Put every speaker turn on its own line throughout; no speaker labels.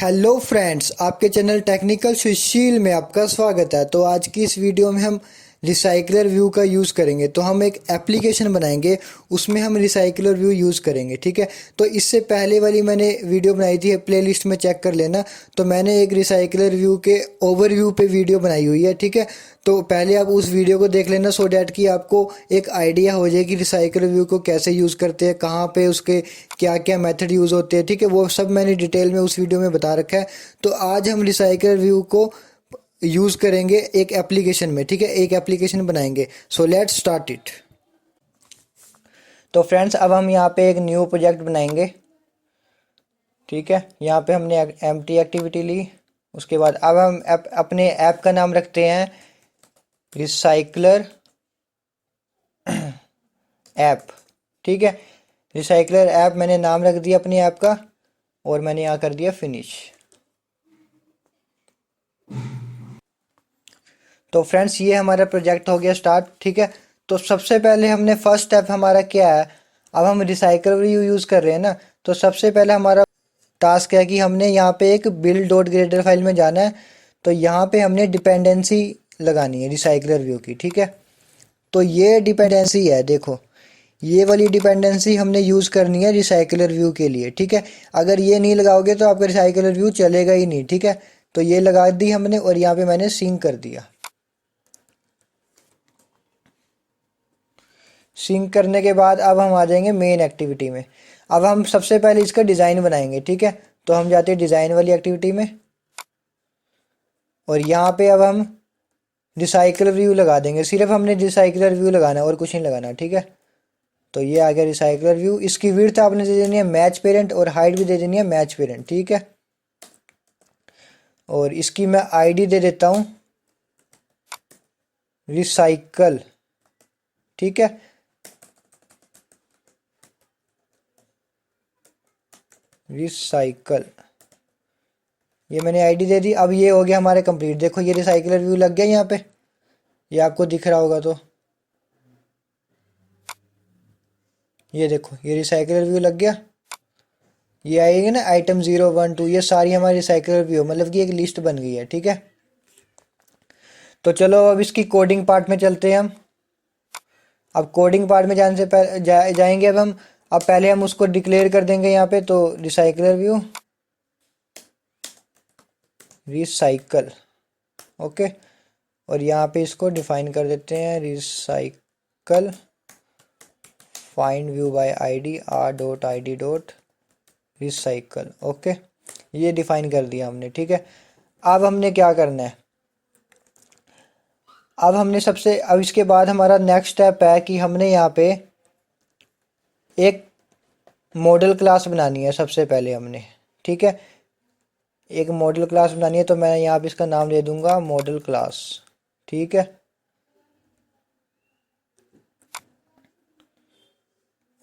Hello friends, आपके channel technical सुशील में आपका स्वागत है। तो आज की इस वीडियो में हम रिसाइकलर व्यू का यूज़ करेंगे। तो हम एक एप्लीकेशन बनाएंगे, उसमें हम रिसाइकलर व्यू यूज़ करेंगे। ठीक है, तो इससे पहले वाली मैंने वीडियो बनाई थी, प्लेलिस्ट में चेक कर लेना। तो मैंने एक रिसाइकलर व्यू के ओवरव्यू पे वीडियो बनाई हुई है। ठीक है, तो पहले आप उस वीडियो को देख लेना, सो डैट कि आपको एक आइडिया हो जाए कि रिसाइकल व्यू को कैसे यूज़ करते हैं, कहाँ पे उसके क्या क्या मेथड यूज़ होते हैं। ठीक है, वो सब मैंने डिटेल में उस वीडियो में बता रखा है। तो आज हम रिसाइकल व्यू को यूज़ करेंगे एक एप्लीकेशन में। ठीक है, एक एप्लीकेशन बनाएंगे। So let's start it. तो फ्रेंड्स, अब हम यहाँ पे एक न्यू प्रोजेक्ट बनाएंगे। ठीक है, यहाँ पे हमने एम्प्टी एक्टिविटी ली। उसके बाद अब हम अपने ऐप का नाम रखते हैं रिसाइकलर ऐप। ठीक है, रिसाइकलर ऐप मैंने नाम रख दिया अपनी ऐप का, और मैंने यहाँ कर दिया फिनिश। तो फ्रेंड्स, ये हमारा प्रोजेक्ट हो गया स्टार्ट। ठीक है, तो सबसे पहले हमने फर्स्ट स्टेप हमारा क्या है, अब हम रिसाइकल व्यू यूज़ कर रहे हैं ना। तो सबसे पहले हमारा टास्क है कि हमने यहाँ पे एक बिल्ड डॉट ग्रेडर फाइल में जाना है। तो यहाँ पे हमने डिपेंडेंसी लगानी है रिसाइकलर व्यू की। ठीक है, तो ये डिपेंडेंसी है, देखो ये वाली डिपेंडेंसी हमने यूज़ करनी है रिसाइकलर व्यू के लिए। ठीक है, अगर ये नहीं लगाओगे तो आपका रिसाइकलर व्यू चलेगा ही नहीं। ठीक है, तो ये लगा दी हमने, और यहाँ पे मैंने सिंक कर दिया। सिंक करने के बाद अब हम आ जाएंगे मेन एक्टिविटी में। अब हम सबसे पहले इसका डिज़ाइन बनाएंगे। ठीक है, तो हम जाते हैं डिज़ाइन वाली एक्टिविटी में, और यहाँ पे अब हम रिसाइकल व्यू लगा देंगे। सिर्फ हमने रिसाइकलर व्यू लगाना है और कुछ नहीं लगाना। ठीक है, तो ये आ गया रिसाइकलर व्यू। इसकी विड्थ आपने दे देनी है मैच पेरेंट, और हाइट भी दे देनी है मैच पेरेंट। ठीक है, और इसकी मैं आईडी दे देता हूँ रिसाइकल। ठीक है, रिसाइकल, ये मैंने आईडी दे दी। अब ये हो गया हमारे कंप्लीट। देखो ये रिसाइकलर व्यू लग गया यहाँ पे, ये आपको दिख रहा होगा। तो ये देखो ये रिसाइकलर व्यू लग गया। ये आएगी ना आइटम 0 1 2, ये सारी हमारी रिसाइकलर व्यू, मतलब कि एक लिस्ट बन गई है। ठीक है, तो चलो अब इसकी कोडिंग पार्ट में चलते हैं हम। अब कोडिंग पार्ट में जाने से पहले जाएंगे अब हम। अब पहले हम उसको डिक्लेयर कर देंगे यहाँ पे। तो रिसाइकलर व्यू रिसाइकल, ओके, और यहाँ पे इसको डिफाइन कर देते हैं recycle find view bye ID r.id. Recycle. Okay, ये डिफाइन कर दिया हमने। ठीक है, अब हमने क्या करना है, अब इसके बाद हमारा नेक्स्ट स्टेप है कि हमने यहाँ पे एक मॉडल क्लास बनानी है सबसे पहले हमने। ठीक है, एक मॉडल क्लास बनानी है, तो मैं यहाँ पे इसका नाम दे दूंगा मॉडल क्लास। ठीक है,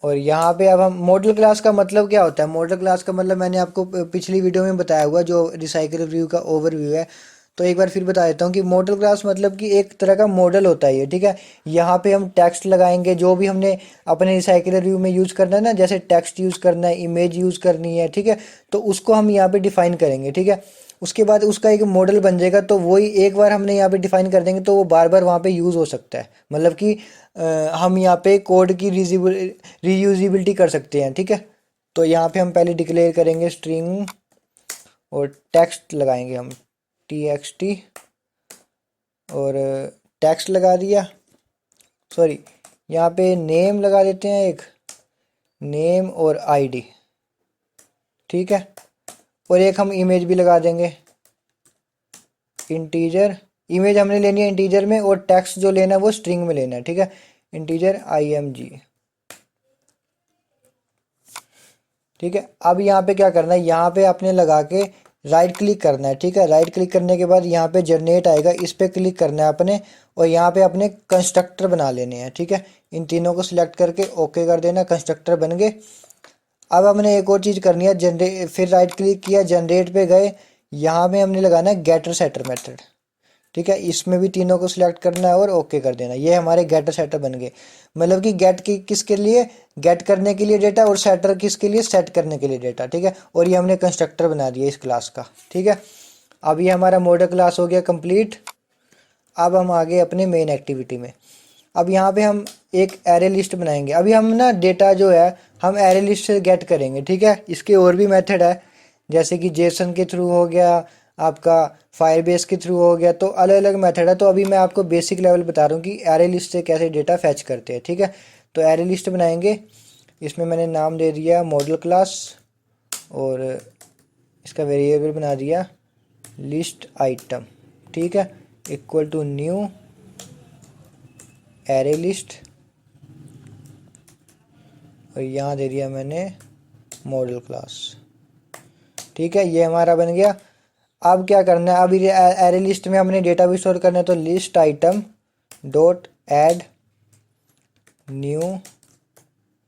और यहाँ पे अब हम मॉडल क्लास का मतलब क्या होता है। मॉडल क्लास का मतलब मैंने आपको पिछली वीडियो में बताया हुआ, जो रिसाइकल व्यू का ओवरव्यू है। तो एक बार फिर बता देता हूँ कि मॉडल क्लास मतलब कि एक तरह का मॉडल होता है ये। ठीक है, यहाँ पे हम टेक्स्ट लगाएंगे, जो भी हमने अपने रिसाइकलर व्यू में यूज़ करना है ना, जैसे टेक्स्ट यूज़ करना है, इमेज यूज़ करनी है। ठीक है, तो उसको हम यहाँ पे डिफाइन करेंगे। ठीक है, उसके बाद उसका एक मॉडल बन जाएगा। तो वही एक बार हमने यहाँ पे डिफाइन कर देंगे तो वो बार बार वहाँ पे यूज़ हो सकता है, मतलब कि हम यहाँ पे कोड की रीयूजिबिलिटी कर सकते हैं। ठीक है, तो यहाँ पे हम पहले डिक्लेयर करेंगे स्ट्रिंग, और टेक्स्ट लगाएंगे हम txt, और टेक्स्ट लगा दिया। सॉरी, यहाँ पे नेम लगा देते हैं, एक नेम और आईडी। ठीक है, और एक हम इमेज भी लगा देंगे, इंटीजर। इमेज हमने लेनी है इंटीजर में, और टेक्स्ट जो लेना है वो स्ट्रिंग में लेना है। ठीक है, इंटीजर img। ठीक है, अब यहाँ पे क्या करना है, यहाँ पे आपने लगा के राइट क्लिक करना है। ठीक है, राइट क्लिक करने के बाद यहाँ पे जनरेट आएगा, इस पर क्लिक करना है अपने, और यहाँ पे अपने कंस्ट्रक्टर बना लेने हैं। ठीक है, इन तीनों को सिलेक्ट करके ओके कर देना, कंस्ट्रक्टर बन गए। अब हमने एक और चीज़ करनी है, जनरेट, फिर राइट क्लिक किया, जनरेट पे गए, यहाँ पे हमने लगाना है गेटर सेटर मेथड। ठीक है, इसमें भी तीनों को सिलेक्ट करना है और ओके कर देना। ये हमारे गेटर सेटर बन गए, मतलब कि गेट की किसके लिए, गेट करने के लिए डेटा, और सेटर किसके लिए, सेट करने के लिए डेटा। ठीक है, और ये हमने कंस्ट्रक्टर बना दिया इस क्लास का। ठीक है, अब ये हमारा मॉडल क्लास हो गया कंप्लीट। अब हम आगे अपने मेन एक्टिविटी में। अब यहाँ पे हम एक एरे लिस्ट बनाएंगे। अभी हम ना डेटा जो है हम एरे लिस्ट से गेट करेंगे। ठीक है, इसके और भी मेथड है, जैसे कि जेसन के थ्रू हो गया, आपका फायरबेस के थ्रू हो गया, तो अलग अलग मेथड है। तो अभी मैं आपको बेसिक लेवल बता रहा हूँ कि एरे लिस्ट से कैसे डेटा फैच करते हैं। ठीक है, तो एरे लिस्ट बनाएंगे, इसमें मैंने नाम दे दिया मॉडल क्लास, और इसका वेरिएबल बना दिया लिस्ट आइटम। ठीक है, equal to new array list, और यहाँ दे दिया मैंने मॉडल क्लास। ठीक है, ये हमारा बन गया। अब क्या करना है, अभी एरे लिस्ट में हमने डेटा भी स्टोर करना है, तो list item dot add new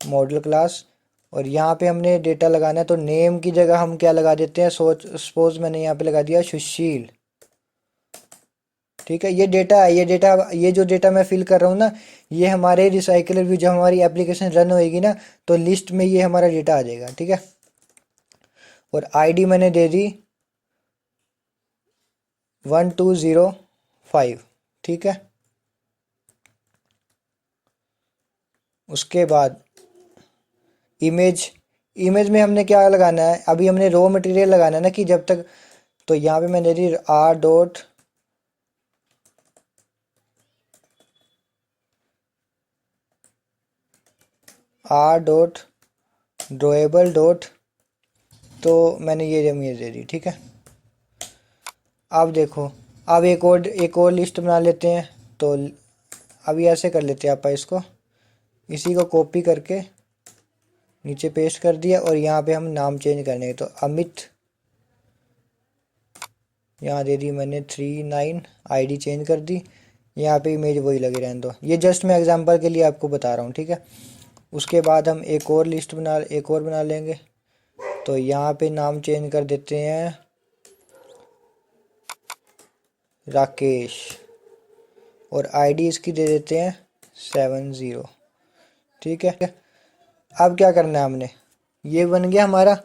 model class, और यहाँ पे हमने डेटा लगाना है। तो नेम की जगह हम क्या लगा देते हैं, सपोज मैंने यहाँ पे लगा दिया सुशील। ठीक है, ये डेटा है, ये जो डेटा मैं फिल कर रहा हूँ ना, ये हमारे रिसाइकलर व्यू जब हमारी एप्लीकेशन रन होएगी ना, तो लिस्ट में ये हमारा डेटा आ जाएगा। ठीक है, और आईडी मैंने दे दी 1205। ठीक है, उसके बाद इमेज में हमने क्या लगाना है, अभी हमने रॉ मटेरियल लगाना है ना, कि जब तक, तो यहाँ पे मैंने दे दी r डॉट ड्रॉएबल डॉट, तो मैंने ये इमेज दे दी। ठीक है, अब देखो, अब एक और लिस्ट बना लेते हैं। तो अभी ऐसे कर लेते हैं, आप इसको, इसी को कॉपी करके नीचे पेस्ट कर दिया, और यहाँ पे हम नाम चेंज करने, तो अमित यहाँ दे दी मैंने 39, आईडी चेंज कर दी, यहाँ पे इमेज वही लगे रहने दो। ये जस्ट मैं एग्जांपल के लिए आपको बता रहा हूँ। ठीक है, उसके बाद हम एक और बना लेंगे। तो यहाँ पे नाम चेंज कर देते हैं राकेश, और आईडी इसकी दे देते हैं 70। ठीक है, अब क्या करना है हमने, ये बन गया हमारा।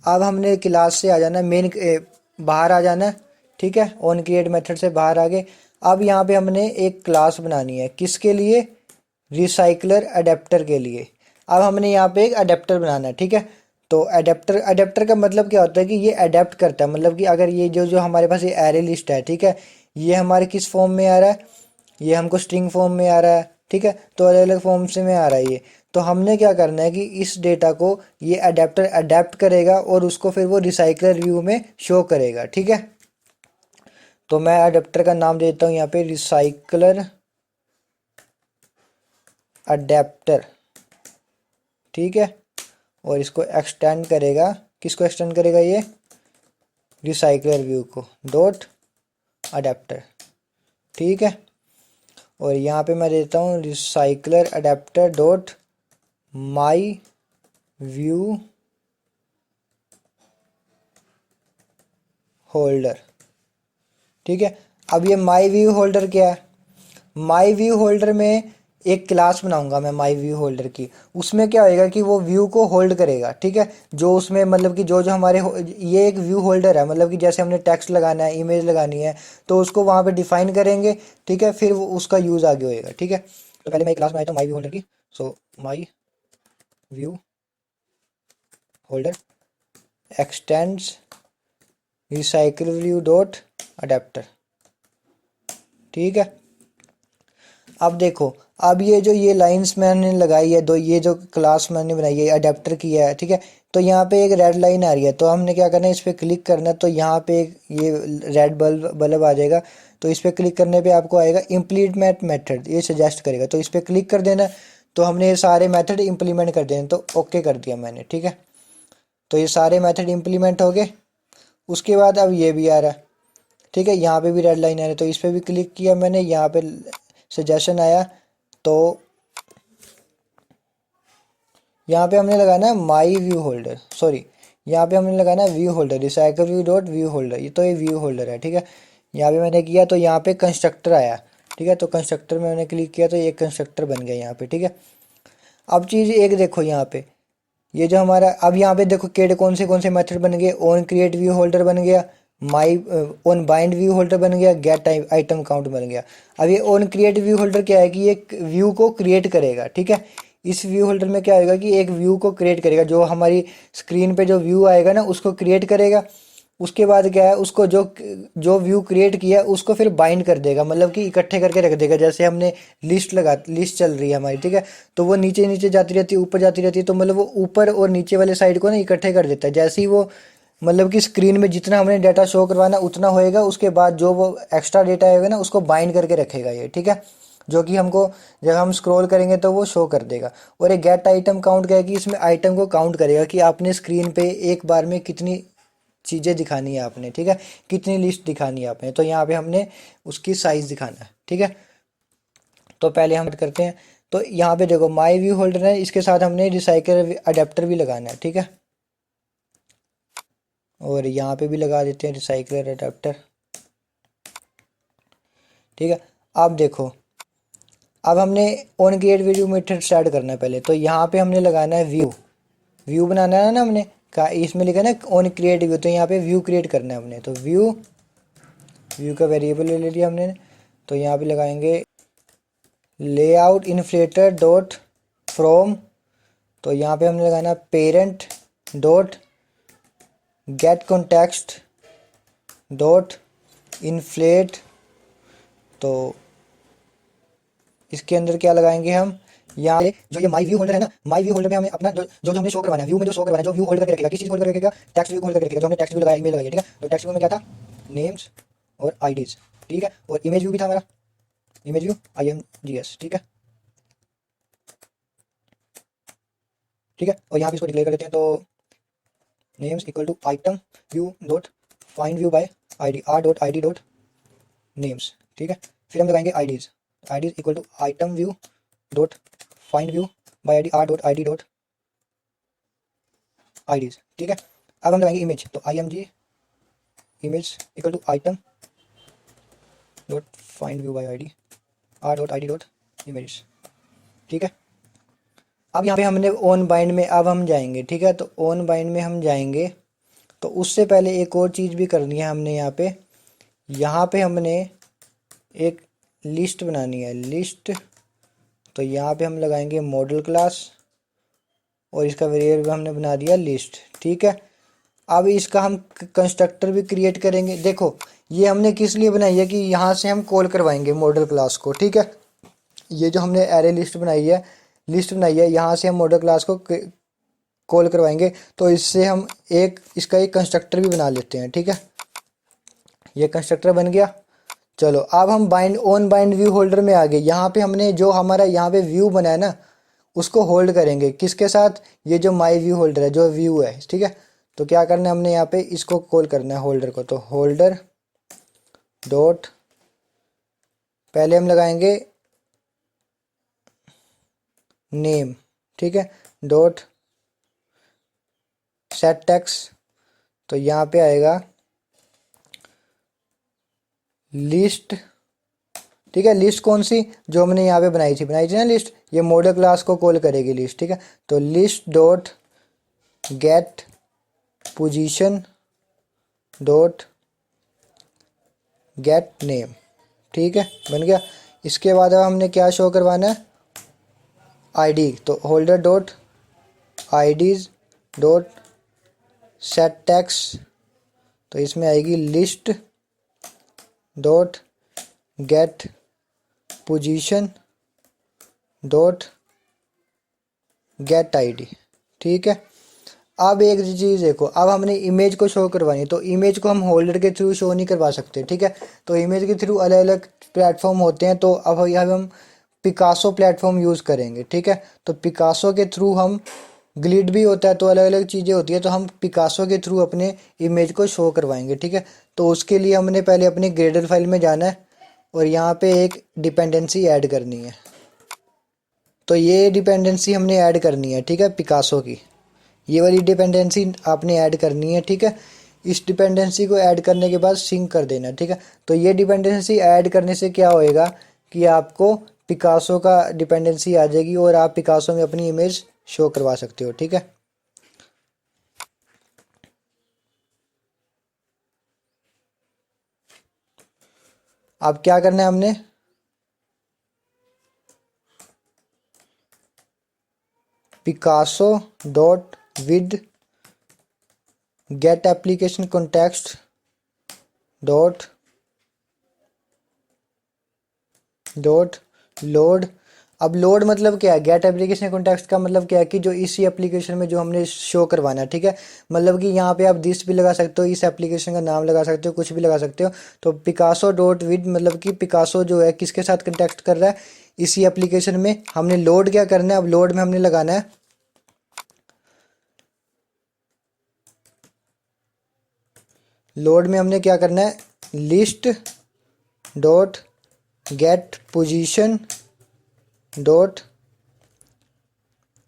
अब हमने क्लास से आ जाना है, बाहर आ जाना है। ठीक है, ऑन क्रिएट मेथड से बाहर आ गए। अब यहाँ पे हमने एक क्लास बनानी है, किसके लिए, रिसाइकलर अडेप्टर के लिए। अब हमने यहाँ पे एक अडेप्टर बनाना है। ठीक है, तो अडेप्टर का मतलब क्या होता है कि ये अडेप्ट करता है, मतलब कि अगर ये जो जो हमारे पास ये एरे लिस्ट है, ठीक है, ये हमारे किस फॉर्म में आ रहा है, ये हमको स्ट्रिंग फॉर्म में आ रहा है। ठीक है, तो अलग अलग फॉर्म से में आ रहा है ये। तो हमने क्या करना है कि इस डेटा को ये अडेप्टर अडेप्ट करेगा, और उसको फिर वो रिसाइकलर व्यू में शो करेगा। ठीक है, तो मैं अडेप्टर का नाम देता हूँ यहाँ पे रिसाइकलर अडेप्टर। ठीक है, और इसको एक्सटेंड करेगा, किसको एक्सटेंड करेगा, ये रिसाइकलर व्यू को, डॉट अडेप्टर। ठीक है, और यहाँ पे मैं देता हूँ रिसाइकलर अडेप्टर डॉट माई व्यू होल्डर। ठीक है, अब ये माई व्यू होल्डर क्या है, माई व्यू होल्डर में एक क्लास बनाऊंगा मैं माई व्यू होल्डर की। उसमें क्या होएगा कि वो व्यू को होल्ड करेगा। ठीक है, जो उसमें मतलब कि जो जो हमारे ये एक व्यू होल्डर है, मतलब कि जैसे हमने टेक्स्ट लगाना है, इमेज लगानी है, तो उसको वहाँ पे डिफाइन करेंगे। ठीक है, फिर उसका यूज़ आगे होएगा। ठीक है, तो पहले मैं एक क्लास बनाता हूँ माई व्यू होल्डर की। So my view holder extends recycle view dot adapter. ठीक है, अब देखो, अब ये लाइंस मैंने लगाई है, दो ये जो क्लास मैंने बनाई है अडेप्टर की है। ठीक है, तो यहाँ पे एक रेड लाइन आ रही है, तो हमने क्या करना है, इस पर क्लिक करना है। तो यहाँ पे एक ये रेड बल्ब आ जाएगा। तो इस पर क्लिक करने पे आपको आएगा इम्प्लीमेंट मेथड, ये सजेस्ट करेगा, तो इस पर क्लिक कर देना। तो हमने ये सारे मेथड इम्प्लीमेंट कर देने, तो ओके कर दिया मैंने। ठीक है, तो ये सारे मेथड इम्प्लीमेंट हो गए। उसके बाद अब ये भी आ रहा है। ठीक है, यहाँ पे भी रेड लाइन आ रही है, तो इस पर भी क्लिक किया मैंने, यहाँ पे सजेशन आया। तो यहाँ पे हमने लगाना है माई व्यू होल्डर, सॉरी, यहाँ पे हमने लगाना है view holder, recycle view dot view holder. ये तो ये व्यू होल्डर है। ठीक है, यहाँ पे मैंने किया तो यहाँ पे कंस्ट्रक्टर आया, ठीक है। तो कंस्ट्रक्टर में मैंने क्लिक किया तो ये कंस्ट्रक्टर बन गया यहाँ पे, ठीक है। अब चीज़ एक देखो यहाँ पे, ये जो हमारा अब यहाँ पे देखो केड कौन से मेथड बन गए, ऑन क्रिएट व्यू होल्डर बन गया, माई ऑन बाइंड व्यू होल्डर बन गया, गेट आइटम काउंट बन गया। अब ये ऑन क्रिएट व्यू होल्डर क्या है कि ये व्यू को क्रिएट करेगा, ठीक है। इस व्यू होल्डर में क्या होगा कि एक व्यू को क्रिएट करेगा, जो हमारी स्क्रीन पे जो व्यू आएगा ना उसको क्रिएट करेगा। उसके बाद क्या है, उसको जो जो व्यू क्रिएट किया उसको फिर बाइंड कर देगा, मतलब कि इकट्ठे करके रख देगा। जैसे हमने लिस्ट चल रही है हमारी, ठीक है, तो वो नीचे नीचे जाती रहती है, ऊपर जाती रहती है, तो मतलब वो ऊपर और नीचे वाले साइड को ना इकट्ठे कर देता है। जैसे ही वो मतलब कि स्क्रीन में जितना हमने डाटा शो करवाना उतना होएगा, उसके बाद जो वो एक्स्ट्रा डेटा आएगा ना उसको बाइंड करके रखेगा ये, ठीक है, जो कि हमको जब हम स्क्रॉल करेंगे तो वो शो कर देगा। और एक गेट आइटम काउंट क्या है कि इसमें आइटम को काउंट करेगा कि आपने स्क्रीन पे एक बार में कितनी चीज़ें दिखानी है आपने, ठीक है, कितनी लिस्ट दिखानी है आपने। तो यहाँ पे हमने उसकी साइज़ दिखाना है, ठीक है। तो पहले हम करते हैं, तो यहाँ पे देखो माई व्यू होल्डर है, इसके साथ हमने रिसाइकल अडेप्टर भी लगाना है, ठीक है। और यहाँ पे भी लगा देते हैं रिसाइकलर अडेप्टर, ठीक है। अब देखो, अब हमने on create view method start करना है पहले, तो यहाँ पे हमने लगाना है व्यू, व्यू बनाना है ना हमने का, इसमें लिखा है ना ऑन क्रिएट व्यू, तो यहाँ पे व्यू क्रिएट करना है हमने। तो व्यू व्यू का वेरिएबल ले लिया हमने, तो यहाँ पे लगाएंगे लेआउट इन्फ्लेटर डॉट फ्रॉम, तो यहाँ पे हमने लगाना parent dot gate context dot inflate. तो इसके अंदर क्या लगाएंगे हम, यहाँ जो ये माई व्यू होल्डर है ना, माई व्यू होल्डर में हमें अपना जो जो हमने शो करवाना है, व्यू में जो शो करवाना है, जो व्यू होल्ड करके रखेगा, किस चीज़ होल्ड करके रखेगा, टेक्स्ट व्यू होल्ड करके रखेगा। जो हमने टेक्स्ट व्यू लगाया, ईमेल लगाई, ठीक है। तो टेक्स्ट व्यू में क्या था, नेम्स और आईडीज, ठीक है। और इमेज व्यू भी था हमारा, इमेज व्यू IMGS, ठीक है, ठीक है। और यहाँ पे इसको डिक्लेयर कर देते हैं, तो names equal to item view dot find view by ID R dot ID dot names, ठीक है। फिर हम लगाएंगे IDs, IDs equal to item view dot find view by ID R dot ID dot IDs, ठीक है। अब हम लगाएंगे इमेज, तो IMG image equal to item dot find view by ID R dot ID dot image, ठीक है। अब यहाँ पे हमने ऑन बाइंड में अब हम जाएंगे, ठीक है। तो ऑन बाइंड में हम जाएंगे, तो उससे पहले एक और चीज़ भी करनी है हमने यहाँ पे हमने एक लिस्ट बनानी है, लिस्ट। तो यहाँ पे हम लगाएंगे मॉडल क्लास और इसका वेरिएबल हमने बना दिया लिस्ट, ठीक है। अब इसका हम कंस्ट्रक्टर भी क्रिएट करेंगे। देखो ये हमने किस लिए बनाई है कि यहाँ से हम कॉल करवाएंगे मॉडल क्लास को, ठीक है। ये जो हमने एरे लिस्ट बनाई है, यहाँ से हम मॉडल क्लास को कॉल करवाएंगे। तो इससे हम इसका एक कंस्ट्रक्टर भी बना लेते हैं, ठीक है। ये कंस्ट्रक्टर बन गया। चलो अब हम ऑन बाइंड व्यू होल्डर में आ गए। यहाँ पे हमने जो हमारा यहाँ पे व्यू बना है ना उसको होल्ड करेंगे किसके साथ, ये जो माई व्यू होल्डर है, जो व्यू है, ठीक है। तो क्या करना है हमने यहाँ पे इसको कॉल करना है होल्डर को। तो होल्डर डॉट पहले हम लगाएंगे नेम, ठीक है, डॉट सेट टेक्स्ट। तो यहाँ पे आएगा लिस्ट, ठीक है। लिस्ट कौन सी, जो हमने यहाँ पे बनाई थी ना लिस्ट, ये मॉडल क्लास को कॉल करेगी लिस्ट, ठीक है। तो list dot get position dot gate name, ठीक है, बन गया। इसके बाद अब हमने क्या शो करवाना है, आईडी। तो holder dot IDs dot set text, तो इसमें आएगी list dot get position dot get ID, ठीक है। अब एक चीज़ देखो, अब हमने इमेज को शो करवानी, तो इमेज को हम होल्डर के थ्रू शो नहीं करवा सकते, ठीक है। तो इमेज के थ्रू अलग अलग प्लेटफॉर्म होते हैं, तो अब हम पिकासो प्लेटफॉर्म यूज़ करेंगे, ठीक है। तो पिकासो के थ्रू हम ग्लिड भी होता है, तो अलग अलग चीज़ें होती है, तो हम पिकासो के थ्रू अपने इमेज को शो करवाएंगे, ठीक है। तो उसके लिए हमने पहले अपनी ग्रेडर फाइल में जाना है और यहाँ पे एक डिपेंडेंसी ऐड करनी है। तो ये डिपेंडेंसी हमने ऐड करनी है, ठीक है, पिकासो की ये वाली डिपेंडेंसी आपने ऐड करनी है, ठीक है। इस डिपेंडेंसी को ऐड करने के बाद सिंक कर देना, ठीक है। तो ये डिपेंडेंसी ऐड करने से क्या होएगा कि आपको पिकासो का डिपेंडेंसी आ जाएगी और आप पिकासो में अपनी इमेज शो करवा सकते हो, ठीक है। अब क्या करना है हमने, Picasso dot with get application context dot load. अब लोड मतलब क्या है, गेट एप्लीकेशन कॉन्टेक्स्ट का मतलब क्या है कि जो इसी एप्लीकेशन में जो हमने शो करवाना है, ठीक है। मतलब कि यहाँ पे आप दिस भी लगा सकते हो, इस एप्लीकेशन का नाम लगा सकते हो, कुछ भी लगा सकते हो। तो पिकासो डॉट विद मतलब कि पिकासो जो है किसके साथ कॉन्टेक्ट कर रहा है, इसी एप्लीकेशन में। हमने लोड क्या करना है, अब लोड में हमने लगाना है लोड में हमने क्या करना है, list dot get position dot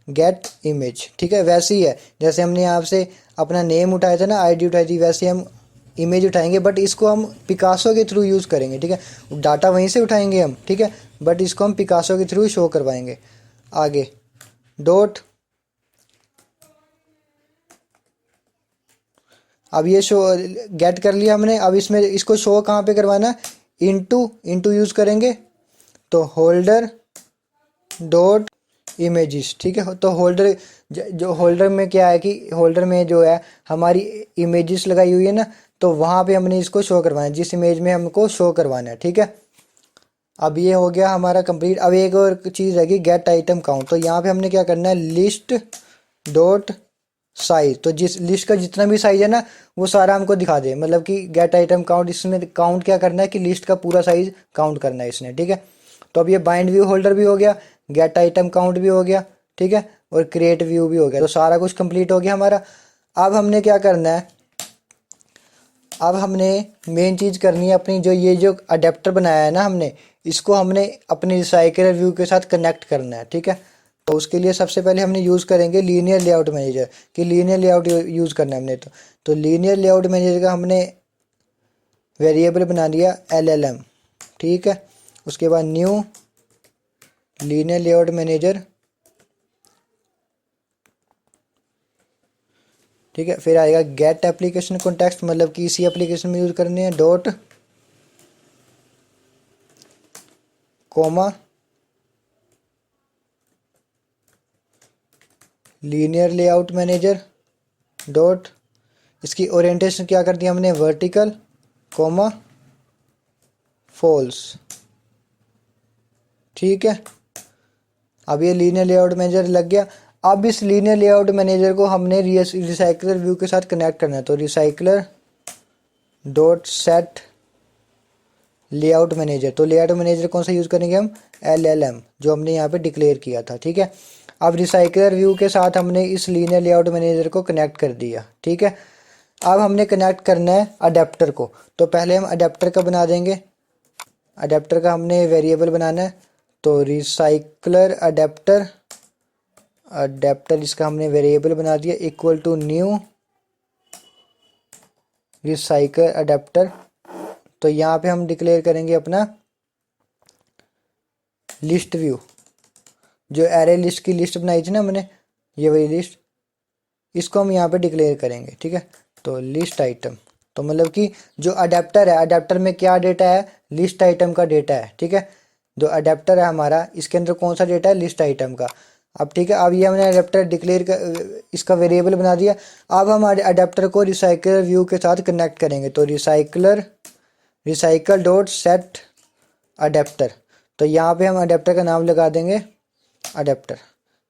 gate image, ठीक है। वैसे ही है जैसे हमने यहाँ से अपना नेम उठाया था ना, आईडी उठाई थी, वैसे हम इमेज उठाएंगे, बट इसको हम पिकासो के थ्रू यूज़ करेंगे, ठीक है। डाटा वहीं से उठाएंगे हम, ठीक है, बट इसको हम पिकासो के थ्रू शो करवाएंगे। आगे डॉट, अब ये शो गेट कर लिया हमने। अब इसमें इसको शो कहाँ पे करवाना है, इंटू यूज़ करेंगे, तो होल्डर डॉट इमेजेस, ठीक है। तो होल्डर जो होल्डर में क्या है कि होल्डर में जो है हमारी इमेजेस लगाई हुई है ना, तो वहाँ पे हमने इसको शो करवाना है, जिस इमेज में हमको शो करवाना है, ठीक है। अब ये हो गया हमारा कंप्लीट। अब एक और चीज़ है कि गेट आइटम काउंट। तो यहाँ पे हमने क्या करना है, लिस्ट डॉट साइज। तो जिस लिस्ट का जितना भी साइज है ना वो सारा हमको दिखा दे, मतलब कि गेट आइटम काउंट, इसमें काउंट क्या करना है कि लिस्ट का पूरा साइज काउंट करना है इसने, ठीक है। तो अब ये बाइंड व्यू होल्डर भी हो गया, गेट आइटम काउंट भी हो गया, ठीक है, और क्रिएट व्यू भी हो गया। तो सारा कुछ कंप्लीट हो गया हमारा। अब हमने क्या करना है, अब हमने मेन चीज़ करनी है अपनी, जो अडेप्टर बनाया है ना हमने, इसको हमने अपने रिसाइकलर व्यू के साथ कनेक्ट करना है, ठीक है। तो उसके लिए सबसे पहले हमने यूज़ करेंगे लीनियर लेआउट मैनेजर, कि लीनियर लेआउट यूज़ करना है हमने। तो लीनियर लेआउट मैनेजर का हमने वेरिएबल बना लिया LLM, ठीक है। उसके बाद न्यू लीनियर लेआउट मैनेजर, ठीक है। फिर आएगा गेट एप्लीकेशन कॉन्टेक्स्ट, मतलब कि इसी एप्लीकेशन में यूज़ करने हैं, dot comma linear layout manager dot, इसकी ओरिएंटेशन क्या कर दिया हमने, वर्टिकल कोमा फॉल्स, ठीक है। अब ये लीनियर लेआउट मैनेजर लग गया। अब इस लीनियर लेआउट मैनेजर को हमने रिसाइकलर व्यू के साथ कनेक्ट करना है। तो recycler dot set layout manager, तो लेआउट मैनेजर कौन सा यूज़ करेंगे हम, LLM, जो हमने यहाँ पे डिक्लेयर किया था, ठीक है। अब रिसाइकलर व्यू के साथ हमने इस लीनियर लेआउट मैनेजर को कनेक्ट कर दिया, ठीक है। अब हमने कनेक्ट करना है अडेप्टर को। तो पहले हम अडेप्टर का बना देंगे, अडेप्टर का हमने वेरिएबल बनाना है। तो रिसाइकलर अडेप्टर, अडेप्टर इसका हमने वेरिएबल बना दिया equal to new recycle adapter. तो यहाँ पे हम डिक्लेयर करेंगे अपना लिस्ट व्यू, जो एरे लिस्ट की लिस्ट बनाई थी ना हमने, ये वही लिस्ट, इसको हम यहाँ पे डिक्लेयर करेंगे, ठीक है। तो लिस्ट आइटम, तो मतलब कि जो अडेप्टर है, अडेप्टर में क्या डेटा है, लिस्ट आइटम का डेटा है, ठीक है। जो अडेप्टर है हमारा, इसके अंदर कौन सा डेटा है, लिस्ट आइटम का। अब ठीक है, अब ये हमने अडेप्टर डिक्लेयर कर इसका वेरिएबल बना दिया। अब हम अडेप्टर को रिसाइकलर व्यू के साथ कनेक्ट करेंगे। तो रिसाइकल डॉट सेट अडेप्टर, तो यहाँ पे हम अडेप्टर का नाम लगा देंगे अडेप्टर।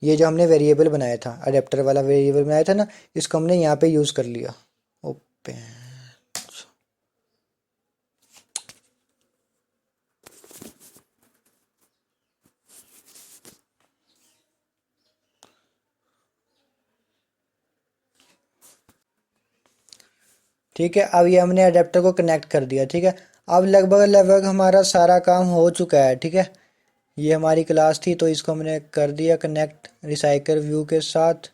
ये जो हमने वेरिएबल बनाया था, अडेप्टर वाला वेरिएबल बनाया था ना, इसको हमने यहाँ पे यूज़ कर लिया। ओपन, ठीक है। अब ये हमने अडेप्टर को कनेक्ट कर दिया, ठीक है। अब लगभग लगभग हमारा सारा काम हो चुका है, ठीक है। ये हमारी क्लास थी, तो इसको हमने कर दिया कनेक्ट रिसाइकल व्यू के साथ,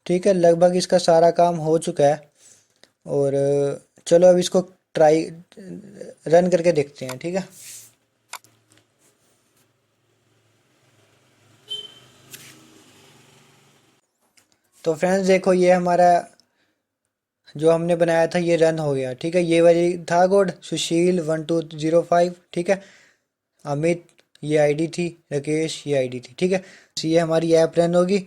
ठीक है। लगभग इसका सारा काम हो चुका है। और चलो अब इसको ट्राई रन करके देखते हैं, ठीक है। तो फ्रेंड्स देखो, ये हमारा जो हमने बनाया था ये रन हो गया, ठीक है। ये वाली था कोड, सुशील 1205, ठीक है। अमित ये आईडी थी, राकेश ये आईडी थी, ठीक है। तो ये हमारी ऐप रन होगी,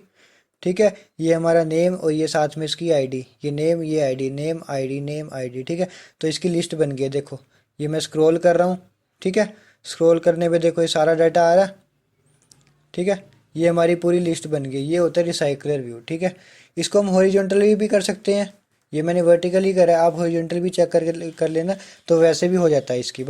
ठीक है। ये हमारा नेम और ये साथ में इसकी आईडी, ये नेम ये ID, name ID name ID, ठीक है। तो इसकी लिस्ट बन गई है, देखो ये मैं स्क्रॉल कर रहा हूँ, ठीक है। स्क्रॉल करने पे देखो ये सारा डाटा आ रहा है, ठीक है। ये हमारी पूरी लिस्ट बन गई, ये होता है रिसाइकलर व्यू, ठीक है। इसको हम हॉरिजॉन्टली भी कर सकते हैं, ये मैंने वर्टिकली करा है, आप हॉरिजॉन्टल भी चेक कर लेना, तो वैसे भी हो जाता है इसकी।